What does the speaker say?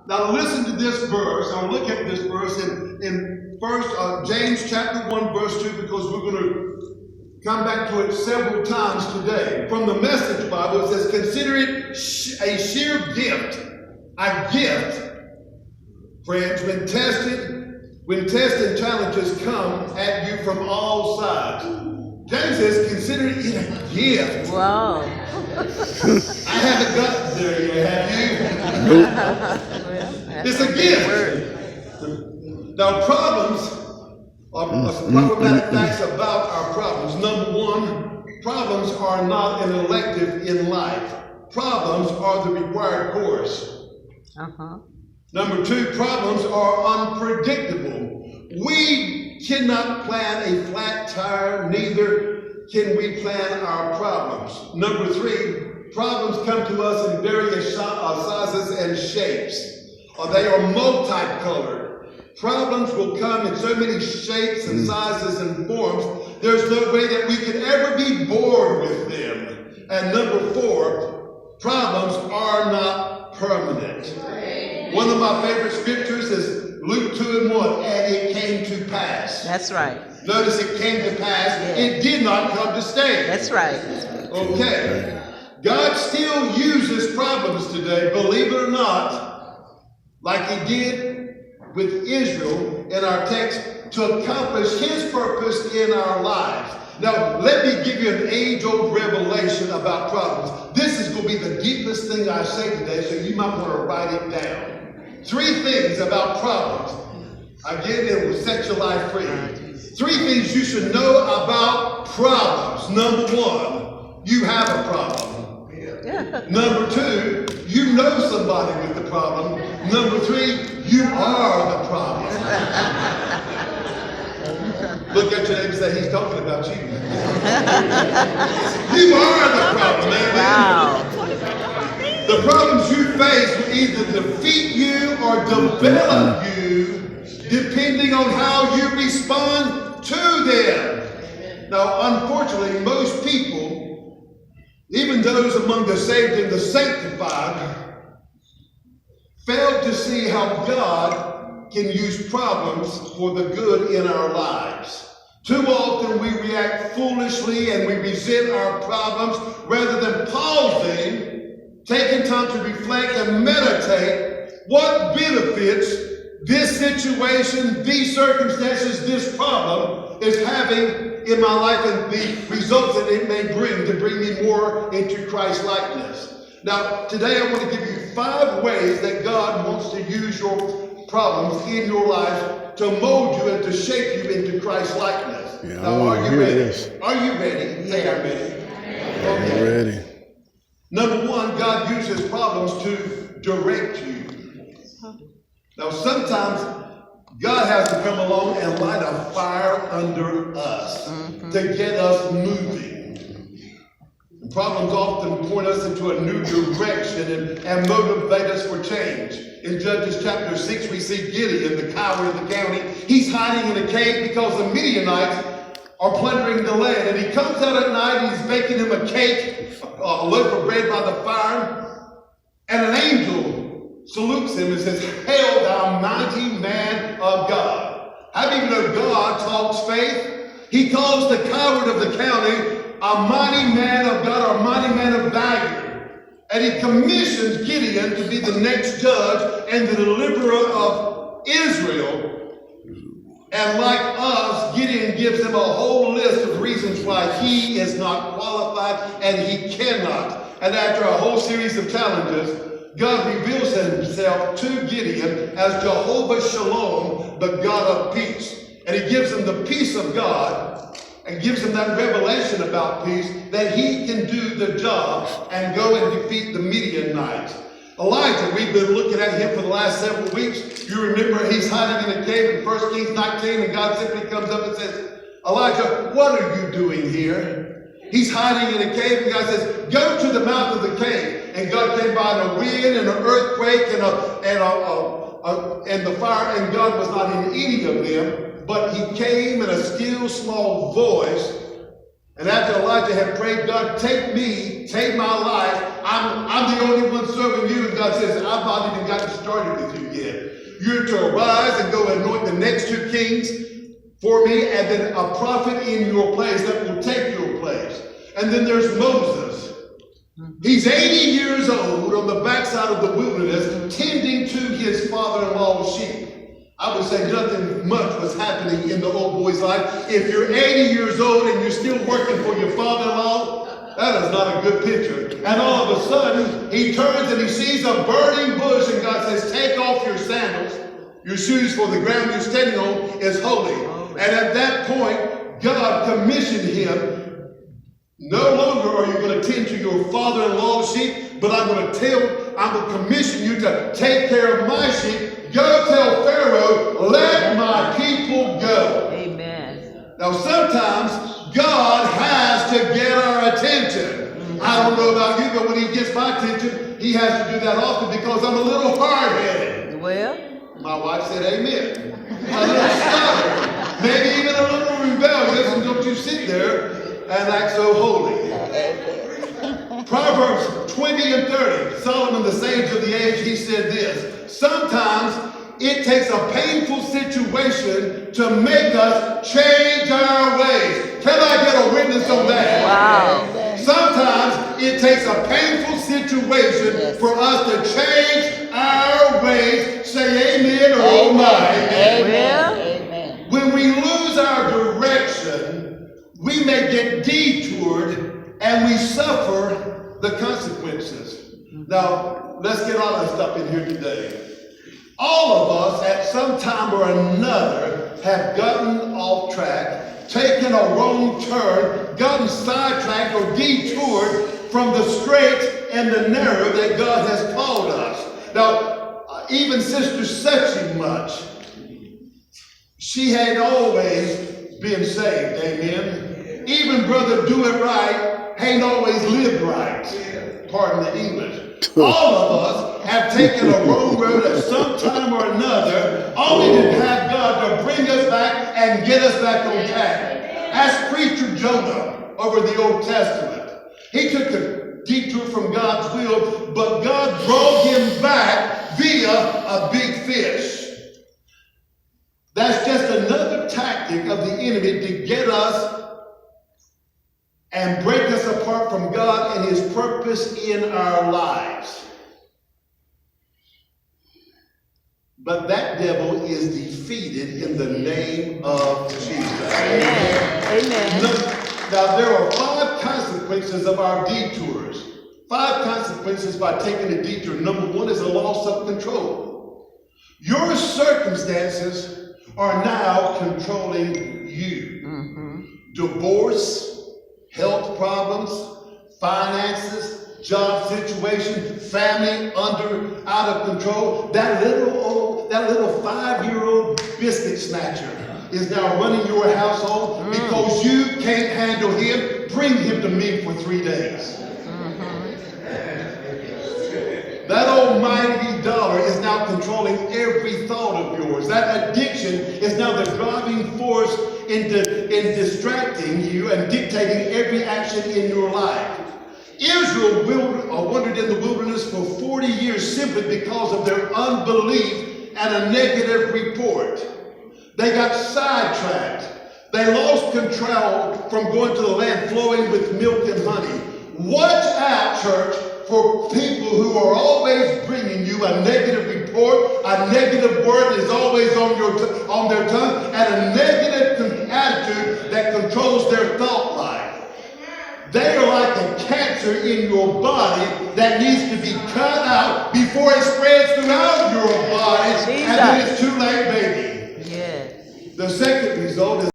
Now listen to this verse. I'll look at this verse in James chapter 1, verse 2, because we're going to come back to it several times today. From the Message Bible, it says, consider it a sheer gift, a gift, friends, when tests and challenges come at you from all sides. James says, consider it a gift. Wow. I haven't got there yet, have you? Well, It's a gift. Now, problems are problematic facts about our problems. Number one, problems are not an elective in life. Problems are the required course. Number two, problems are unpredictable. We cannot plan a flat tire, neither can we plan our problems. Number three, problems come to us in various sizes and shapes. They are multicolored. Problems will come in so many shapes and sizes and forms, there's no way that we could ever be bored with them. And number four, problems are not permanent. One of my favorite scriptures is Luke 2:1, and it came to pass. that's right. Notice it came to pass. Yeah. It did not come to stay. That's right. Okay. God still uses problems today, believe it or not, like he did with Israel in our text, to accomplish his purpose in our lives. Now, let me give you an age-old revelation about problems. This is going to be the deepest thing I say today, so you might want to write it down. 3 things about problems. Again, it will set your life free. 3 things you should know about problems. Number 1, you have a problem. Number 2, you know somebody with the problem. Number 3, you are the problem. Look at your neighbor and say, he's talking about you. You are the problem, man. Wow. The problems you face will either defeat you or develop you, depending on how you respond to them. Now, unfortunately, most people, even those among the saved and the sanctified, fail to see how God can use problems for the good in our lives. Too often we react foolishly and we resent our problems rather than pausing, taking time to reflect and meditate what benefits this situation, these circumstances, this problem is having in my life and the results that it may bring to bring me more into Christ likeness. Now, today I want to give you 5 ways that God wants to use your problems in your life to mold you and to shape you into Christ likeness. Yeah, now, are you ready? This. Are you ready? Say I'm ready. Okay. I'm ready. Number 1, God uses problems to direct you. Now, sometimes God has to come along and light a fire under us to get us moving. Problems often point us into a new direction and motivate us for change. In Judges chapter 6, we see Gideon, the coward of the county. He's hiding in a cave because the Midianites are plundering the land. And he comes out at night and he's baking him a cake, a loaf of bread by the fire. And an angel salutes him and says, "Hail, thou mighty man of God." How do you know God talks faith? He calls the coward of the county a mighty man of God, or a mighty man of value. And he commissions Gideon to be the next judge and the deliverer of Israel. And like us, Gideon gives him a whole list of reasons why he is not qualified and he cannot. And after a whole series of challenges, God reveals himself to Gideon as Jehovah Shalom, the God of peace. And he gives him the peace of God and gives him that revelation about peace that he can do the job and go and defeat the Midianites. Elijah, we've been looking at him for the last several weeks. You remember he's hiding in a cave in 1 Kings 19, and God simply comes up and says, "Elijah, what are you doing here?" He's hiding in a cave, and God says, "Go to the mouth of the cave." And God came by in a wind and an earthquake and the fire, and God was not in any of them. But he came in a still small voice. And after Elijah had prayed, "God, take me, take my life. I'm the only one serving you." And God says, "I've not even gotten started with you you're to arise and go anoint the next two kings for me, and then a prophet in your place that will take your place. And then there's Moses. He's 80 years old on the backside of the wilderness, tending to his father-in-law's sheep. I would say nothing much was happening in the old boy's life. If you're 80 years old and you're still working for your father-in-law, that is not a good picture. And all of a sudden, he turns and he sees a burning bush, and God says, take off your sandals, your shoes, for the ground you're standing on is holy. And at that point, God commissioned him. No longer are you going to tend to your father-in-law's sheep, but I'm going to commission you to take care of my sheep. Go tell Pharaoh, let my people go. Amen. Now sometimes God has to get our attention. I don't know about you, but when he gets my attention, he has to do that often because I'm a little hard-headed. Well, my wife said amen. A little stubborn, maybe even a little rebellious, and don't you sit there and act so holy. Proverbs 20 and 30, Solomon, the sage of the age, he said this: sometimes it takes a painful situation to make us change our ways. Can I get a witness on that? wow. Sometimes it takes a painful situation for us to change our ways. Say amen or oh my. Well, when we lose our direction, we may get detoured and we suffer the consequences. Now, let's get all that stuff in here today. All of us at some time or another have gotten off track, taken a wrong turn, gotten sidetracked or detoured from the straight and the narrow that God has called us. Now, even Sister Such Much, she had always been saved, amen. Even Brother Do It Right ain't always lived right. Pardon the English. All of us have taken a wrong road at some time or another, only to have God to bring us back and get us back on track. Ask Preacher Jonah over the Old Testament. He took a detour from God's will, but God brought him back via a big fish. That's just another tactic of the enemy to get us and break us apart from God and his purpose in our lives. But that devil is defeated in the name of Jesus. amen. Amen. Now, there are 5 consequences of our detours. 5 consequences by taking a detour. Number 1 is a loss of control. Your circumstances are now controlling you. Divorce, health problems, finances, job situation, family out of control. That little 5-year-old biscuit snatcher is now running your household because you can't handle him. Bring him to me for 3 days. That almighty dollar is now controlling every thought of yours. That addiction is now the driving force in distracting you and dictating every action in your life. Israel wandered in the wilderness for 40 years simply because of their unbelief and a negative report. They got sidetracked. They lost control from going to the land flowing with milk and honey. Watch out, church, for people who are always bringing you a negative report, a negative word is always on their tongue, and a negative attitude that controls their thought life. They are like a cancer in your body that needs to be cut out before it spreads throughout your body, and then it's too late, baby. Yes. The second result is